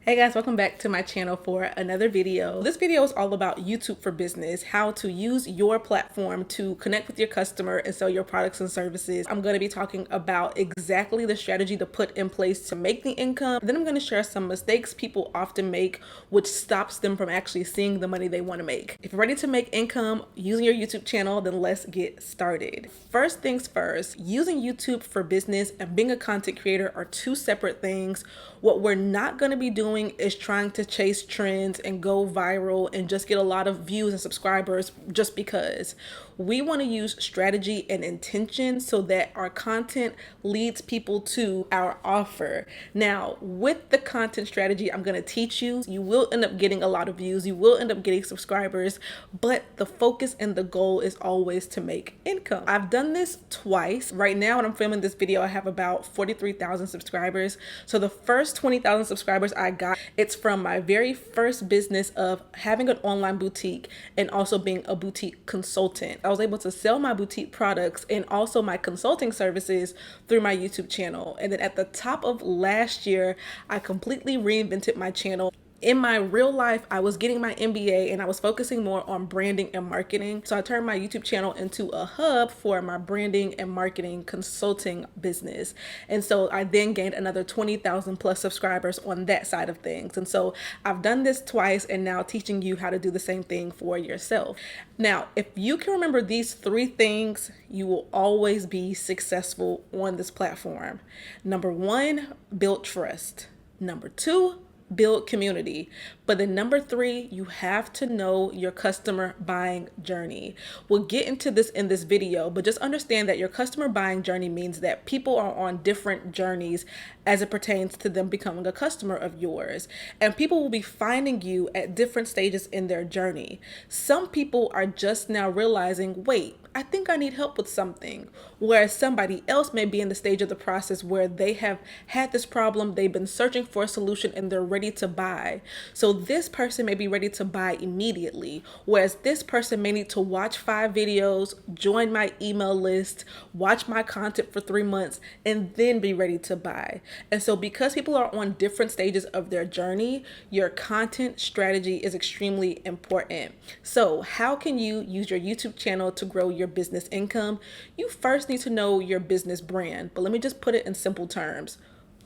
Hey guys, welcome back to my channel for another video. This video is all about YouTube for business, how to use your platform to connect with your customer and sell your products and services. I'm going to be talking about exactly the strategy to put in place to make the income. Then I'm going to share some mistakes people often make, which stops them from actually seeing the money they want to make. If you're ready to make income using your YouTube channel, then let's get started. First things first, using YouTube for business and being a content creator are two separate things. What we're not going to be doing is trying to chase trends and go viral and just get a lot of views and subscribers just because. We want to use strategy and intention so that our content leads people to our offer. Now, with the content strategy I'm going to teach you, you will end up getting a lot of views, you will end up getting subscribers, but the focus and the goal is always to make income. I've done this twice. Right now, when I'm filming this video, I have about 43,000 subscribers. So the first 20,000 subscribers I got, it's from my very first business of having an online boutique and also being a boutique consultant. I was able to sell my boutique products and also my consulting services through my YouTube channel. And then at the top of last year, I completely reinvented my channel. In my real life, I was getting my MBA and I was focusing more on branding and marketing. So I turned my YouTube channel into a hub for my branding and marketing consulting business. And so I then gained another 20,000 plus subscribers on that side of things. And so I've done this twice and now teaching you how to do the same thing for yourself. Now, if you can remember these three things, you will always be successful on this platform. Number one, build trust. Number two, build community. But then number three, you have to know your customer buying journey. We'll get into this in this video, but just understand that your customer buying journey means that people are on different journeys as it pertains to them becoming a customer of yours. And people will be finding you at different stages in their journey. Some people are just now realizing, wait, I think I need help with something. Whereas somebody else may be in the stage of the process where they have had this problem, they've been searching for a solution and they're ready to buy. So this person may be ready to buy immediately, whereas this person may need to watch 5 videos, join my email list, watch my content for 3 months, and then be ready to buy. And so because people are on different stages of their journey, your content strategy is extremely important. So how can you use your YouTube channel to grow your business income? You first need to know your business brand, but let me just put it in simple terms.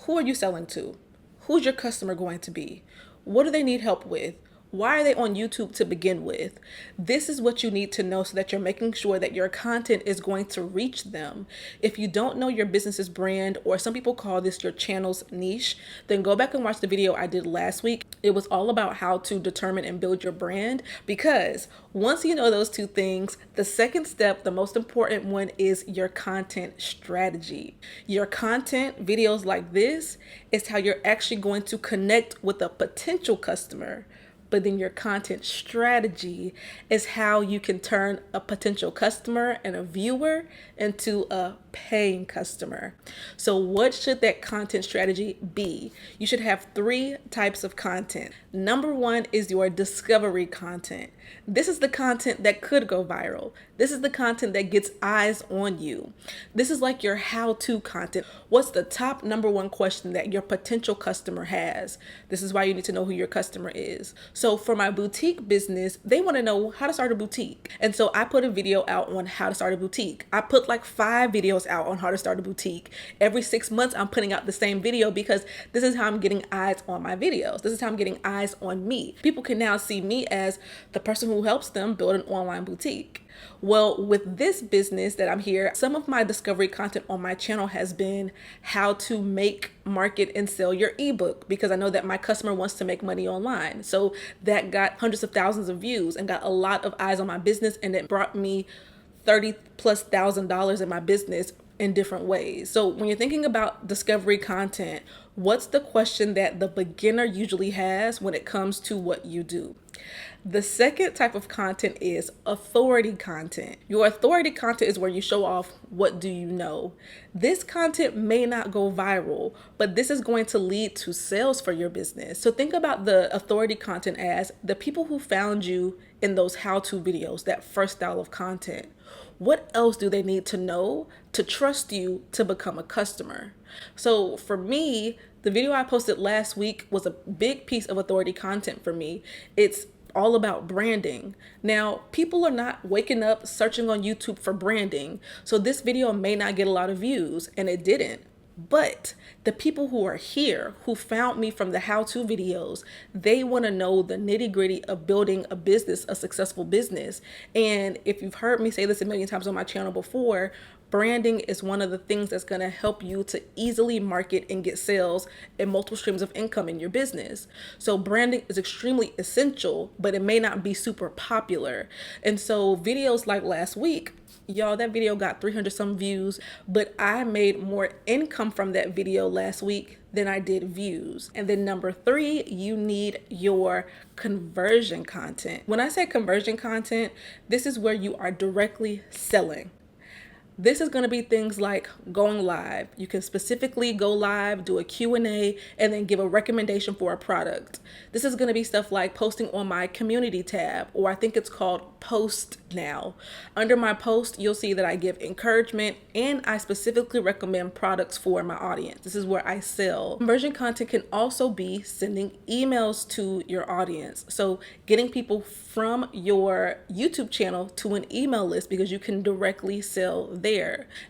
Who are you selling to? Who's your customer going to be? What do they need help with? Why are they on YouTube to begin with? This is what you need to know so that you're making sure that your content is going to reach them. If you don't know your business's brand, or some people call this your channel's niche, then go back and watch the video I did last week. It was all about how to determine and build your brand, because once you know those two things, the second step, the most important one, is your content strategy. Your content, videos like this, is how you're actually going to connect with a potential customer. But then your content strategy is how you can turn a potential customer and a viewer into a paying customer. So what should that content strategy be? You should have 3 types of content. Number 1 is your discovery content. This is the content that could go viral. This is the content that gets eyes on you. This is like your how-to content. What's the top number 1 question that your potential customer has? This is why you need to know who your customer is. So for my boutique business, they want to know how to start a boutique. And so I put a video out on how to start a boutique. I put like 5 videos out on how to start a boutique. Every 6 months, I'm putting out the same video because this is how I'm getting eyes on my videos. This is how I'm getting eyes on me. People can now see me as the person who helps them build an online boutique. Well, with this business that I'm here, some of my discovery content on my channel has been how to make, market, and sell your ebook, because I know that my customer wants to make money online. So that got hundreds of thousands of views and got a lot of eyes on my business, and it brought me $30,000+ in my business in different ways. So when you're thinking about discovery content, what's the question that the beginner usually has when it comes to what you do? The second type of content is authority content. Your authority content is where you show off what do you know. This content may not go viral, but this is going to lead to sales for your business. So think about the authority content as the people who found you in those how-to videos, that first style of content. What else do they need to know to trust you to become a customer? So for me, The video I posted last week was a big piece of authority content for me. It's all about branding. Now, people are not waking up searching on YouTube for branding, so this video may not get a lot of views, and it didn't. But the people who are here, who found me from the how-to videos, they want to know the nitty-gritty of building a business, a successful business. And if you've heard me say this a million times on my channel before, branding is one of the things that's going to help you to easily market and get sales and multiple streams of income in your business. So branding is extremely essential, but it may not be super popular. And so videos like last week, y'all, that video got 300 some views, but I made more income from that video last week than I did views. And then number 3, you need your conversion content. When I say conversion content, this is where you are directly selling. This is going to be things like going live. You can specifically go live, do a Q&A, and then give a recommendation for a product. This is going to be stuff like posting on my community tab, or I think it's called post now. Under my post, you'll see that I give encouragement and I specifically recommend products for my audience. This is where I sell. Conversion content can also be sending emails to your audience. So getting people from your YouTube channel to an email list, because you can directly sell there.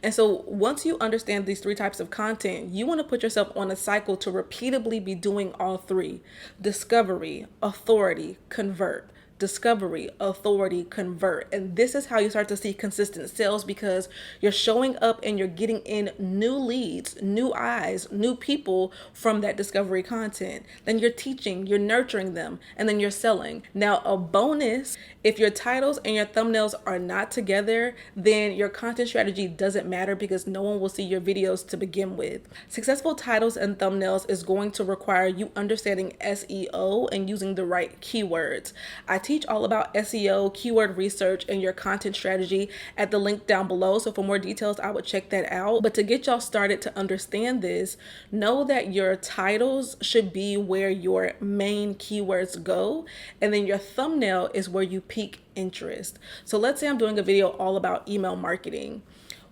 And so once you understand these 3 types of content, you want to put yourself on a cycle to repeatedly be doing all 3: discovery, authority, convert. Discovery, authority, convert. And this is how you start to see consistent sales, because you're showing up and you're getting in new leads, new eyes, new people from that discovery content. Then you're teaching, you're nurturing them, and then you're selling. Now, a bonus, if your titles and your thumbnails are not together, then your content strategy doesn't matter, because no one will see your videos to begin with. Successful titles and thumbnails is going to require you understanding SEO and using the right keywords. I teach all about SEO, keyword research, and your content strategy at the link down below. So for more details, I would check that out. But to get y'all started to understand this, know that your titles should be where your main keywords go. And then your thumbnail is where you pique interest. So let's say I'm doing a video all about email marketing.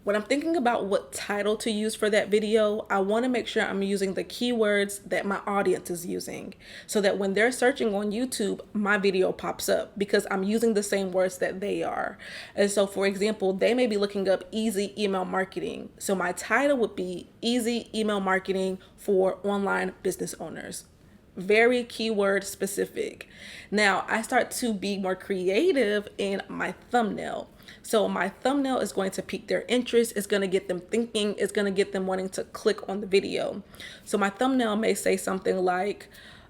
When I'm thinking about what title to use for that video, I want to make sure I'm using the keywords that my audience is using, so that when they're searching on YouTube, my video pops up because I'm using the same words that they are. And so, for example, they may be looking up easy email marketing. So my title would be easy email marketing for online business owners. Very keyword specific. Now I start to be more creative in my thumbnail. So my thumbnail is going to pique their interest. It's going to get them thinking. It's going to get them wanting to click on the video. So my thumbnail may say something like,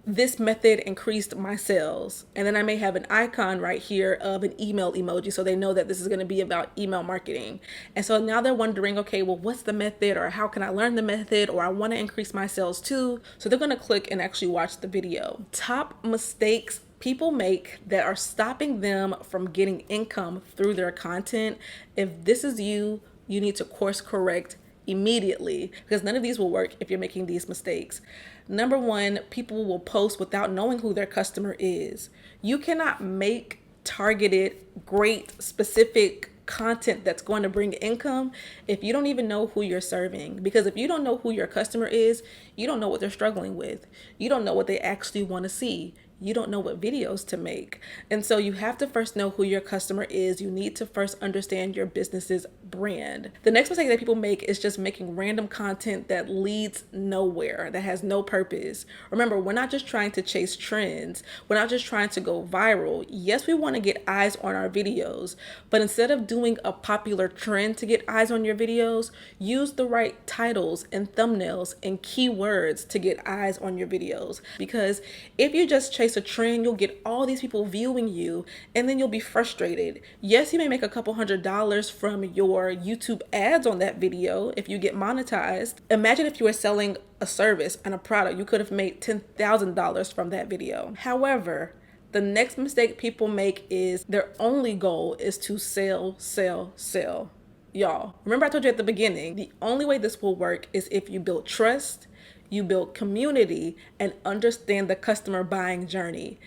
this method increased my sales. And then I may have an icon right here of an email emoji, so they know that this is going to be about email marketing. And so now they're wondering, okay, well, what's the method, or how can I learn the method, or I want to increase my sales too. So they're going to click and actually watch the video. Top mistakes people make that are stopping them from getting income through their content. If this is you, you need to course correct immediately, because none of these will work if you're making these mistakes. Number 1, people will post without knowing who their customer is. You cannot make targeted, great, specific content that's going to bring income if you don't even know who you're serving. Because if you don't know who your customer is, you don't know what they're struggling with. You don't know what they actually want to see. You don't know what videos to make. And so you have to first know who your customer is. You need to first understand your business's brand. The next mistake that people make is just making random content that leads nowhere, that has no purpose. Remember, we're not just trying to chase trends. We're not just trying to go viral. Yes, we want to get eyes on our videos, but instead of doing a popular trend to get eyes on your videos, use the right titles and thumbnails and keywords to get eyes on your videos. Because if you just chase a trend, you'll get all these people viewing you, and then you'll be frustrated. Yes, you may make a couple $100s from your YouTube ads on that video if you get monetized. Imagine if you were selling a service and a product, you could have made $10,000 from that video. However, the next mistake people make is their only goal is to sell, sell, sell. Y'all, remember I told you at the beginning, the only way this will work is if you build trust, you build community, and understand the customer buying journey.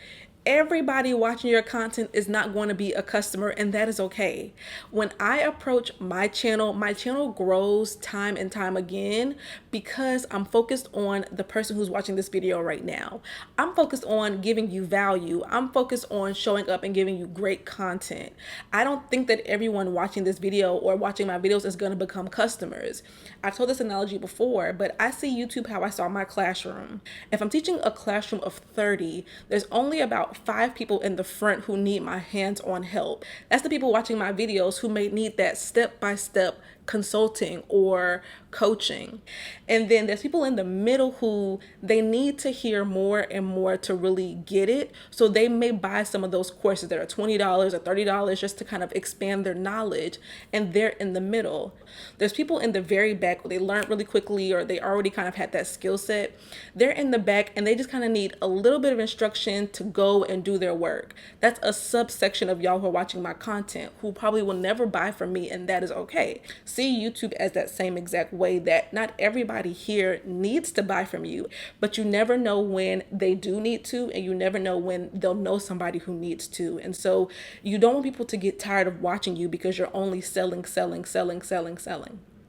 everybody watching your content is not going to be a customer, and that is okay. When I approach my channel grows time and time again because I'm focused on the person who's watching this video right now. I'm focused on giving you value. I'm focused on showing up and giving you great content. I don't think that everyone watching this video or watching my videos is going to become customers. I've told this analogy before, but I see YouTube how I saw my classroom. If I'm teaching a classroom of 30, there's only about 5 people in the front who need my hands-on help. That's the people watching my videos who may need that step-by-step consulting or coaching. And then there's people in the middle who they need to hear more and more to really get it. So they may buy some of those courses that are $20 or $30 just to kind of expand their knowledge. And they're in the middle. There's people in the very back where they learned really quickly or they already kind of had that skill set. They're in the back and they just kind of need a little bit of instruction to go and do their work. That's a subsection of y'all who are watching my content who probably will never buy from me, and that is okay. See YouTube as that same exact way that not everybody here needs to buy from you, but you never know when they do need to, and you never know when they'll know somebody who needs to. And so you don't want people to get tired of watching you because you're only selling.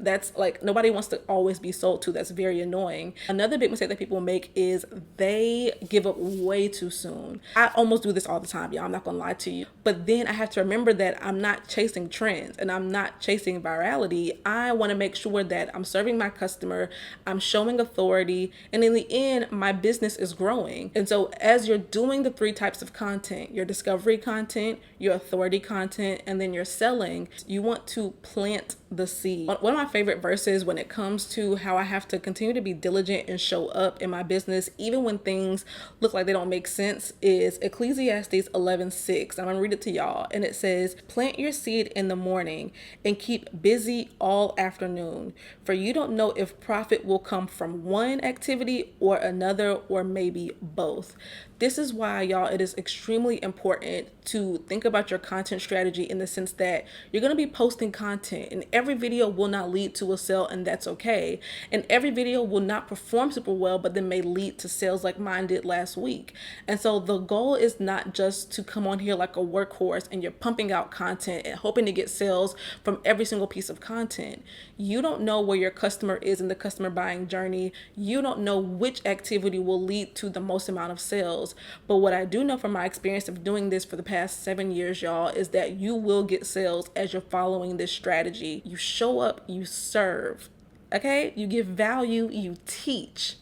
That's like, nobody wants to always be sold to. That's very annoying. Another big mistake that people make is they give up way too soon. I almost do this all the time, y'all. I'm not gonna lie to you. But then I have to remember that I'm not chasing trends and I'm not chasing virality. I wanna make sure that I'm serving my customer, I'm showing authority, and in the end, my business is growing. And so as you're doing the 3 types of content, your discovery content, your authority content, and then your selling, you want to plant the seed. One of my favorite verses when it comes to how I have to continue to be diligent and show up in my business, even when things look like they don't make sense, is Ecclesiastes 11:6. I'm gonna read it to y'all. And it says, "Plant your seed in the morning and keep busy all afternoon, for you don't know if profit will come from one activity or another, or maybe both." This is why, y'all, it is extremely important to think about your content strategy in the sense that you're going to be posting content, and every video will not lead to a sale, and that's okay. And every video will not perform super well, but then may lead to sales like mine did last week. And so the goal is not just to come on here like a workhorse and you're pumping out content and hoping to get sales from every single piece of content. You don't know where your customer is in the customer buying journey. You don't know which activity will lead to the most amount of sales. But what I do know from my experience of doing this for the past 7 years, y'all, is that you will get sales as you're following this strategy. You show up, you serve, okay? You give value, you teach.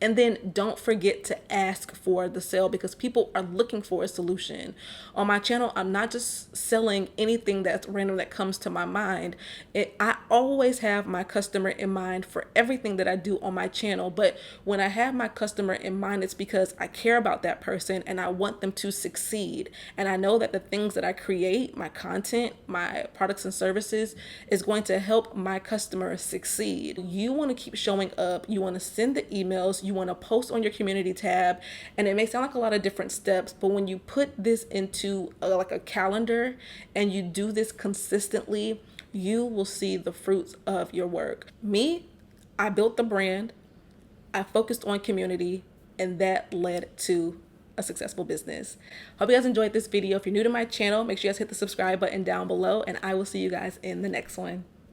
And then don't forget to ask for the sale, because people are looking for a solution. On my channel, I'm not just selling anything that's random that comes to my mind. I always have my customer in mind for everything that I do on my channel. But when I have my customer in mind, it's because I care about that person and I want them to succeed. And I know that the things that I create, my content, my products and services, is going to help my customer succeed. You want to keep showing up. You want to send the emails. You want to post on your community tab, and it may sound like a lot of different steps, but when you put this into like a calendar and you do this consistently, you will see the fruits of your work. Me, I built the brand, I focused on community, and that led to a successful business. Hope you guys enjoyed this video. If you're new to my channel, make sure you guys hit the subscribe button down below, and I will see you guys in the next one.